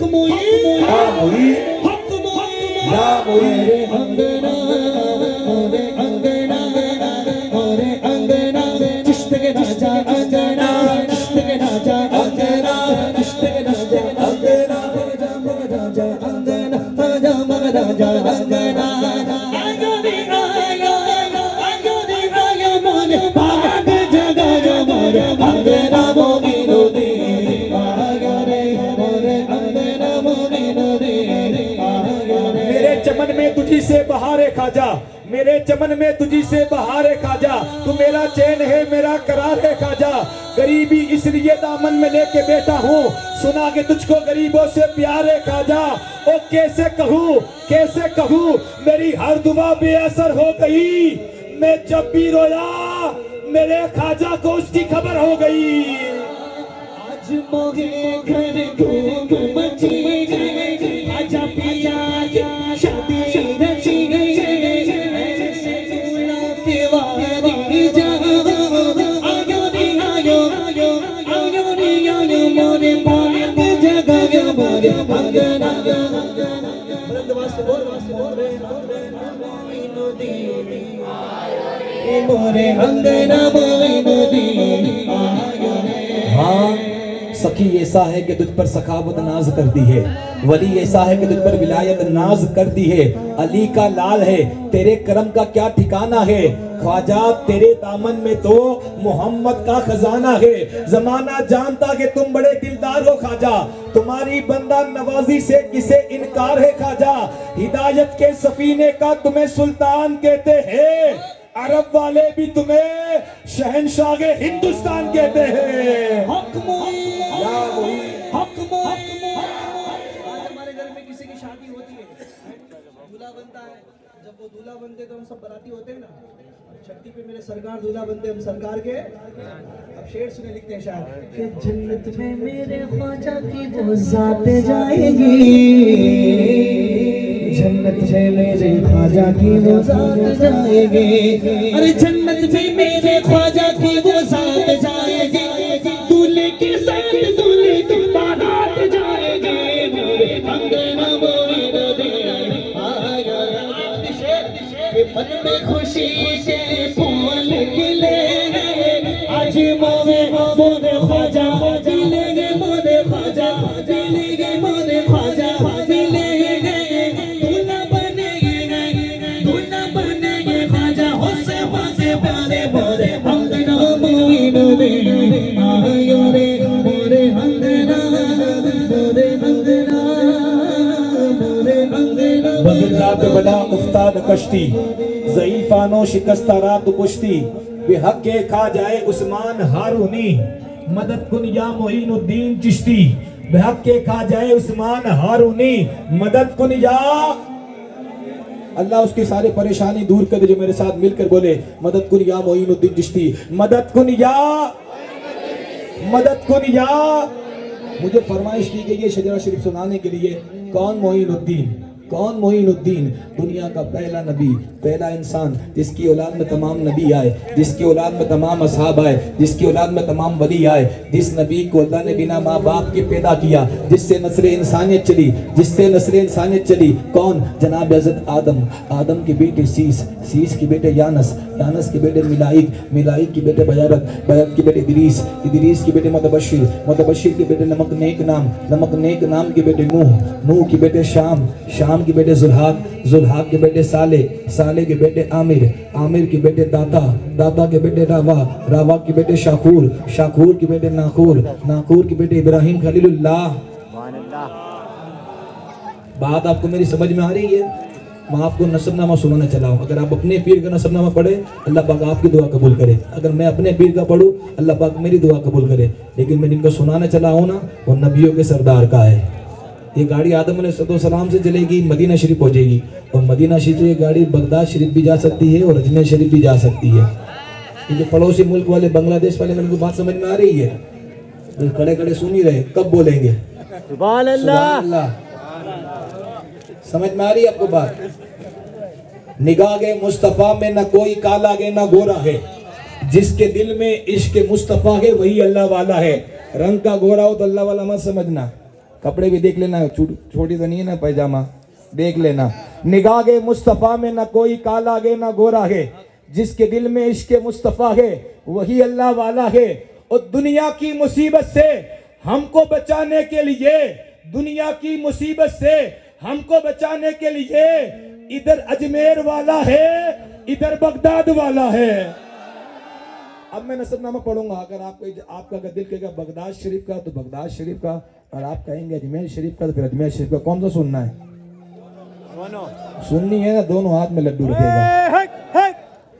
हक मोई या मोई हक मोई या मोई अंगना मोरे अंगना मोरे अंगना चिश्त के राजा अंगना चिश्त के राजा अंगना चिश्त के राजा अंगना राजा अंगना राजा महाराजा अंगना आयो रे आयो आयो रे आयो मोरे भाग जगा मोरे अंगना मोगी नदी आयो रे मोरे अंगना मोगी नदी आयो रे मेरे चमन में तुझी से बहार है खाजा, मेरे चमन में तुझी से बहार है खाजा, तू मेरा चैन है मेरा करार है खाजा। गरीबी इसलिए दामन में लेके बैठा हूँ, सुना के तुझको गरीबों से प्यार है खाजा। ओ कैसे कहूँ मेरी हर दुआ बेअसर हो गई, मैं जब भी रोया मेरे खाजा को उसकी खबर हो गई। आज मोगे घर घूम मची आजा पिया शादी रची वारी जा आयो रे आयो आयो रे आयो मोरे भाग जगा मोरे अंगना बुलंद वास्ते बोल मोरे अंगना मोरे नदी आयो रे। हाँ सखी ऐसा है कि तुझ पर सखावत नाज करती है, वली ऐसा है कि तुझ पर विलायत नाज करती है। अली का लाल है तेरे करम का क्या ठिकाना है, ख्वाजा तेरे दामन में तो मोहम्मद का खजाना है। जमाना जानता कि तुम बड़े दिलदार हो ख्वाजा, तुम्हारी बंदा नवाजी से किसे इनकार है ख्वाजा। हिदायत के सफीने का तुम्हें सुल्तान कहते हैं, अरब वाले भी तुम्हें शहंशाह हिंदुस्तान कहते हैं। हक मोई या मोई हक मोई। आज हमारे घर में किसी की शादी होती है, दूल्हा बनता है, जब वो दूल्हा बनते तो हम सब बराती होते हैं ना, छठी पे मेरे सरकार दूल्हा बनते, हम सरकार के अब शेर सुने लिखते हैं शायद कि जन्नत में मेरे ख्वाजा की वो जात जाएगी, जन्नत में मेरे ख्वाजा की वो जात जाएगी, अरे जन्नत में मेरे ख्वाजा की वो जात जाएगी, दूल्हे के साथ दूल्हे की बारात जाएगी, मेरे अंगना मोरी नदी आया के मन में खुशी के फूल खिले, आज मोरे मोरे ख्वाजा मिलेंगे, मोरे ख्वाजा मिलेंगे, मोरे ख्वाजा मिलेंगे, दूल्हा बनेंगे ख्वाजा होसे प्यारे मोरे अंगना मोरी नदी आयो रे मोरे अंगना मोरे अंगना मोरे अंगना। बगदाद बड़ा उस्ताद कश्ती, ज़ईफानो शिकस्ता रात पुश्ती, बेहक के खा जाए उस्मान हारूनी, मदद कुन या मोइनुद्दीन चिश्ती। बेहक के खा जाए उस्मान हारूनी, मदद कुन या। अल्लाह उसकी सारी परेशानी दूर कर दे जो मेरे साथ मिलकर बोले मदद कुन या मोइनुद्दीन चिश्ती, मदद कुन या, मदद कुन या। मुझे फरमाइश की गई है शजरा शरीफ सुनाने के लिए। कौन मोइनुद्दीन, कौन मोइनुद्दीन? दुनिया का पहला नबी, पहला इंसान जिसकी औलाद में तमाम नबी आए, जिसकी औलाद में तमाम असहाब आए, जिसकी औलाद में तमाम वली आए, जिस नबी को अल्लाह ने बिना माँ बाप के पैदा किया, जिससे नस्ल इंसानियत चली, जिससे नस्ल इंसानियत चली। कौन? जनाब हज़रत आदम, आदम के बेटे सीस, सीस के बेटे यानस, यानस के बेटे मिलाइक, मिलाइक के बेटे बयारत, बयारत के बेटे इदरीस, इदरीस के बेटे मुतबशिर, मुतबशिर के बेटे नमक नेक नाम, नमक नेक नाम के बेटे नूह, नूह के बेटे शाम, शाम के बेटे जुल्हाक, जुल्हाक के बेटे साले, साले के बेटे आमिर, आमिर के बेटे दाता, दाता के बेटे रावा, रावा के बेटे शाखूर, शाखूर के बेटे नाखूर, नाखूर के बेटे इब्राहिम खलीलुल्लाह। बात आपको मेरी समझ में आ रही है? मैं आपको नसबनामा सुनाने चला हूँ। अगर आप अपने पीर का नसबनामा पढ़े अल्लाह पाक आपकी दुआ कबूल करे, अगर मैं अपने पीर का पढ़ूँ अल्लाह पाक मेरी दुआ कबूल करे। लेकिन मैं जिनको सुनाने चला हूँ ना वो नबियों के सरदार का है। ये गाड़ी आदम अलैहिस्सलाम से चलेगी, मदीना शरीफ पहुंचेगी, और मदीना शरीफ से ये गाड़ी बगदाद शरीफ भी जा सकती है और अजमेर शरीफ भी जा सकती है। ये जो पड़ोसी मुल्क वाले बांग्लादेश वाले, मेरे को बात समझ में आ रही है? तो खड़े खड़े सुन ही रहे, कब बोलेंगे सुभान अल्लाह? समझ में आ रही है आपको बात? निगाह मुस्तफा में न कोई काला है न गोरा है, जिसके दिल में इश्क मुस्तफा है वही अल्लाह वाला है। रंग का गोरा हो तो अल्लाह वाला मत समझना, कपड़े भी देख लेना, छोटी तो नहीं है ना पैजामा, देख लेना। निगाहे मुस्तफ़ा में ना कोई काला है ना गोरा है, जिसके दिल में इश्क मुस्तफ़ा है वही अल्लाह वाला है। और दुनिया की मुसीबत से हमको बचाने के लिए, दुनिया की मुसीबत से हमको बचाने के लिए इधर अजमेर वाला है, इधर बगदाद वाला है। अब मैं नसबनामा पढ़ूंगा, अगर आपका अगर दिल कहेगा बगदाद शरीफ का तो बगदाद शरीफ का, और आप कहेंगे अजमेर शरीफ का तो फिर अजमेर शरीफ का। कौन सा सुनना है? सुननी है ना, दोनों हाथ में लड्डू रखेगा।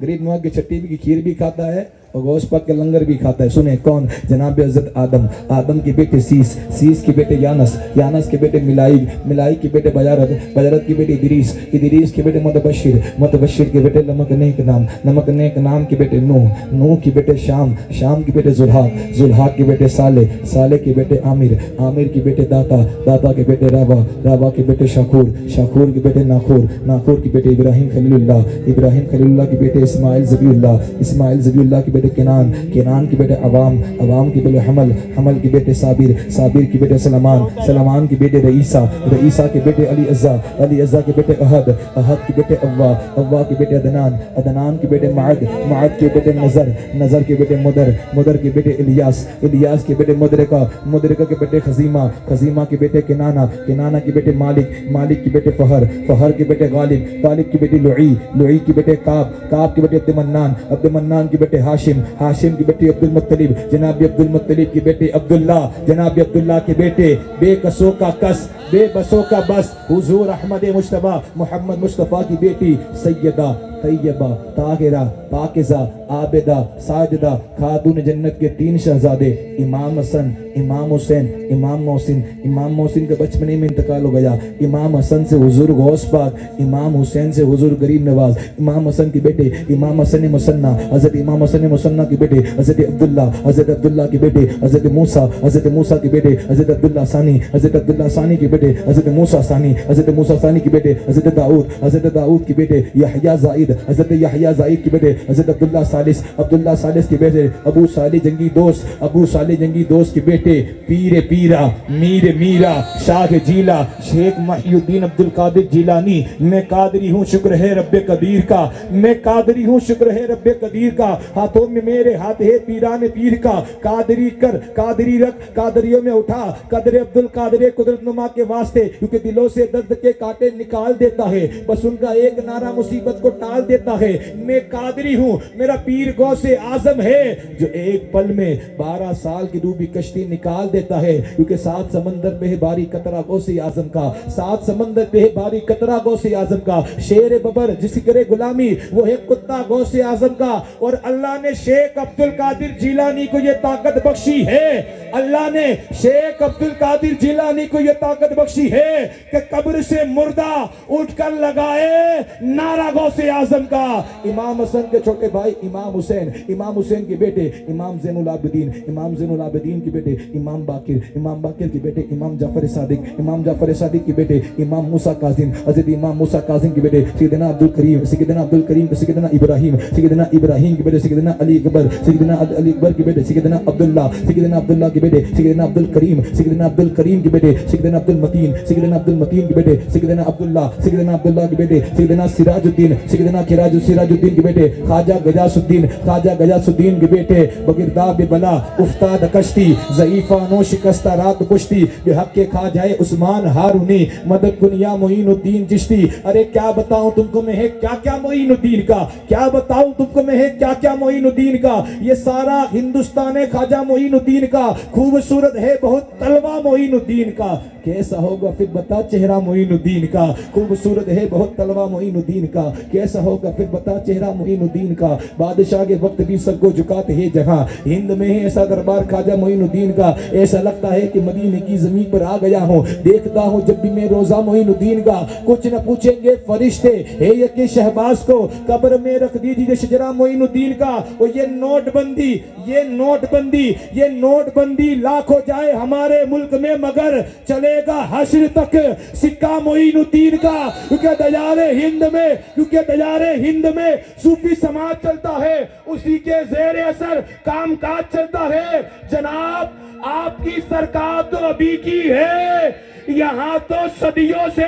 गरीब नवाज की चट्टी की खीर भी खाता है और गौस पाक के लंगर भी खाता है। सुने कौन? जनाब हज़रत आदम, आदम के बेटे सीस, सीस के बेटे यानस, यानस के बेटे मिलाई, मिलाई के बेटे बजारत, बजारत के बेटे इदरीस, इदरीस के बेटे मुतबशिर, मुतबशिर के बेटे नमक नेक नाम, नमक नेक नाम के बेटे नूह, नूह के बेटे शाम, शाम के बेटे जुल्हाक, जुल्हाक के बेटे साले, साले के बेटे आमिर, आमिर के बेटे दाता, दाता के बेटे रावा, रावा के बेटे शाखूर, शाखूर के बेटे नाखूर, नाखूर के बेटे इब्राहिम खलीलुल्लाह, इब्राहिम खलीलुल्लाह के बेटे इस्माइल ज़बीउल्लाह, इस्माइल ज़बीउल्लाह के बेटे केनान, केनान के बेटे अवाम, अवाम के बेटे हमल, हमल के बेटे साबिर, साबिर के बेटे सलमान, सलमान के बेटे रईसा, रईसा के बेटे अली अज़्ज़ा, अली अज़्ज़ा के बेटे अहद, अहद के बेटे अव्वा, अव्वा के बेटे अदनान, अदनान के बेटे माद, माद के बेटे नज़र, नज़र के बेटे मुदर, मुदर के बेटे इलियास, इलियास के बेटे मुदरिका, मुदरिका के बेटे खजीमा, खजीमा के बेटे किनाना, किनाना के बेटे मालिक, मालिक के बेटे फहर, फहर के बेटे गालिब, गालिब की बेटी लुई, लुई के बेटे काब, काब के बेटे अब्दुमन्नान, अब्दुमन्नान के बेटे हाशिम, हाशिम की बेटी अब्दुल मुत्तलिब, जनाब अब्दुल मुत्तलिब की बेटी अब्दुल्ला, जनाब अब्दुल्ला के बेटे बेकसों का कस, बेबसों का बस, हुजूर अहमद मुश्तबा मोहम्मद मुस्तफ़ा की बेटी सैयदा तैयबा ताहिरा पाकिज़ा आबिदा साजिदा खातून जन्नत के 3 शहजादे, इमाम हसन, इमाम हुसैन, इमाम मोहसिन। इमाम मोहसिन का बचपने में इंतकाल हो गया। इमाम हसन से हुजूर गौस पाक, इमाम हुसैन से हुजूर गरीब नवाज। इमाम हसन के बेटे इमाम हसन मुसन्ना, हज़रत इमाम हसन मुसन्ना के बेटे हज़रत अब्दुल्ला, हज़रत अब्दुल्ला के बेटे हज़रत मूसा, हज़रत मूसा के बेटे हज़रत अब्दुल्ला सानी, हज़रत अब्दुल्ला सानी के बेटे हज़रत मूसा सानी, हज़रत मूसा सानी के बेटे हज़रत दाऊद, हज़रत दाऊद के बेटे यहया ज़ाइद, हज़रत यहया ज़ाइद के बेटे हज़रत अब्दुल्ला सालिस, अब्दुल्ला सालिस के बेटे अबू सालिह जंगी दोस्त, अबू सालिह जंगी दोस्त के बेटे पीर पीरा, मीर मीरा, शाह जीला, शेख महिउद्दीन अब्दुल कादिर जीलानी। मैं कादरी हूँ शुक्र है रब्बे कदीर का, मैं कादरी हूँ शुक्र है रब्बे कदीर का। हाथों में मेरे हाथ है पीरान पीर का, कादरी कर कादरी रख कादरियों में उठा, कदर अब्दुल कादर कुदरत नुमा के वास्ते, क्योंकि दिलों से दर्द के कांटे निकाल देता है, बस उनका एक नारा मुसीबत को टाल देता है। मैं कादरी हूँ, मेरा पीर गौसे आजम है, जो एक पल में 12 साल की डूबी कश्ती निकाल देता है, क्योंकि 7 समंदर पे है बारी कतरा गौसे आजम का, 7 समंदर पे है बारी कतरा गौसे आजम का। शेर बबर जिसकी करे गुलामी वो है कुत्ता गौसे आजम का। और अल्लाह ने शेख अब्दुल कादिर जिलानी को ये ताकत बख्शी है, अल्लाह ने शेख अब्दुल कादिर जिलानी को ये ताकत बख्शी है कि कब्र से मुर्दा उठकर लगाए नारा गौसे आजम का। इमाम हसन के छोटे भाई इमाम हुसैन, इमाम हुसैन के बेटे इमाम ज़ैनुल आबिदीन, इमाम ज़ैनुल आबिदीन के बेटे इमाम बाकिर, इमाम बाकिर के बेटे इमाम जाफर सादिक, इमाम जाफर सादिक के बेटे इमाम मूसा काजिम, हज़रत इमाम मूसा काजिम के बेटे सैयदना अब्दुल करीम, सैयदना अब्दुल करीम के सैयदना इब्राहिम, सैयदना इब्राहिम के बेटे सैयदना अली अकबर, सैयदना अली अकबर के बेटे सैयदना अब्दुल्ला, सैयदना अब्दुल्ला के बेटे सैयदना अब्दुल करीम, सैयदना अब्दुल करीम के बेटे सैयदना अब्दुल मतीन, सैयदना अब्दुल मतीन के बेटे सैयदना अब्दुल्ला, सैयदना अब्दुल्ला के बेटे सैयदना सिराजुद्दीन, सैयदना सिराजुद्दीन के बेटे ख्वाजा गजासुद्दीन, ख्वाजा गजासुद्दीन के बेटे बगिरदा बेबला उफ्ताद कश्ती, ज़ईफा नो शिकस्ता रात कुश्ती, बेहक के ख्वाजाए उस्मान हारूनी, मदद कुनिया मोइनुद्दीन चिश्ती। अरे क्या बताऊं तुमको मैं है क्या क्या मोइनुद्दीन का, क्या बताऊं तुमको मैं है क्या क्या मोइनुद्दीन का। ये सारा हिंदुस्तान है ख्वाजा मोइनुद्दीन का, खूबसूरत है बहुत तलवा मोइनुद्दीन का। कैसा होगा फिर बता चेहरा मोइनुद्दीन का, खूबसूरत है बहुत तलवा मोइनुद्दीन का। कैसा होगा फिर बता चेहरा मोइनुद्दीन का। बादशाह के वक्त भी सबको झुकाते हैं जहां, हिंद में है ऐसा दरबार ख्वाजा मोइनुद्दीन का। ऐसा लगता है कि मदीने की जमीन पर आ गया हूँ, देखता हूँ जब भी मैं रोजा मोइनुद्दीन का। कुछ न पूछेंगे फरिश्ते है ये के शहबाज को, कब्र में रख दीजिए शजरा मोइनुद्दीन का। और ये नोटबंदी, ये नोटबंदी, ये नोटबंदी लाख हो जाए हमारे मुल्क में, मगर चलेगा हश्र तक सिक्का मोइनुद्दीन का। क्योंकि दयारे हिंद में, क्योंकि दयारे सारे हिंद में सूफी समाज चलता है, उसी के जेर असर कामकाज चलता है। जनाब आपकी सरकार तो अभी की है, यहाँ तो सदियों से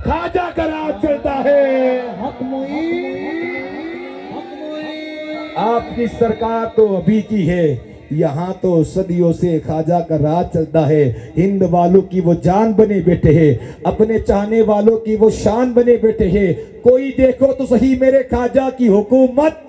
ख्वाजा का राज चलता है। आपकी सरकार तो अभी की है, यहाँ तो सदियों से ख्वाजा का राज चलता है। हिंद वालों की वो जान बने बैठे हैं, अपने चाहने वालों की वो शान बने बैठे हैं। कोई देखो तो सही मेरे ख्वाजा की हुकूमत,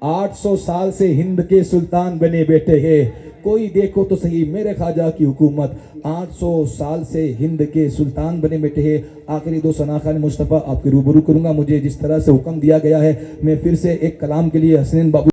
800 साल से हिंद के सुल्तान बने बैठे हैं। कोई देखो तो सही मेरे ख्वाजा की हुकूमत, 800 साल से हिंद के सुल्तान बने बैठे हैं। आखिरी दो सना खान मुस्तफ़ा आपके रूबरू करूंगा। मुझे जिस तरह से हुक्म दिया गया है, मैं फिर से एक कलाम के लिए हसनैन बाबू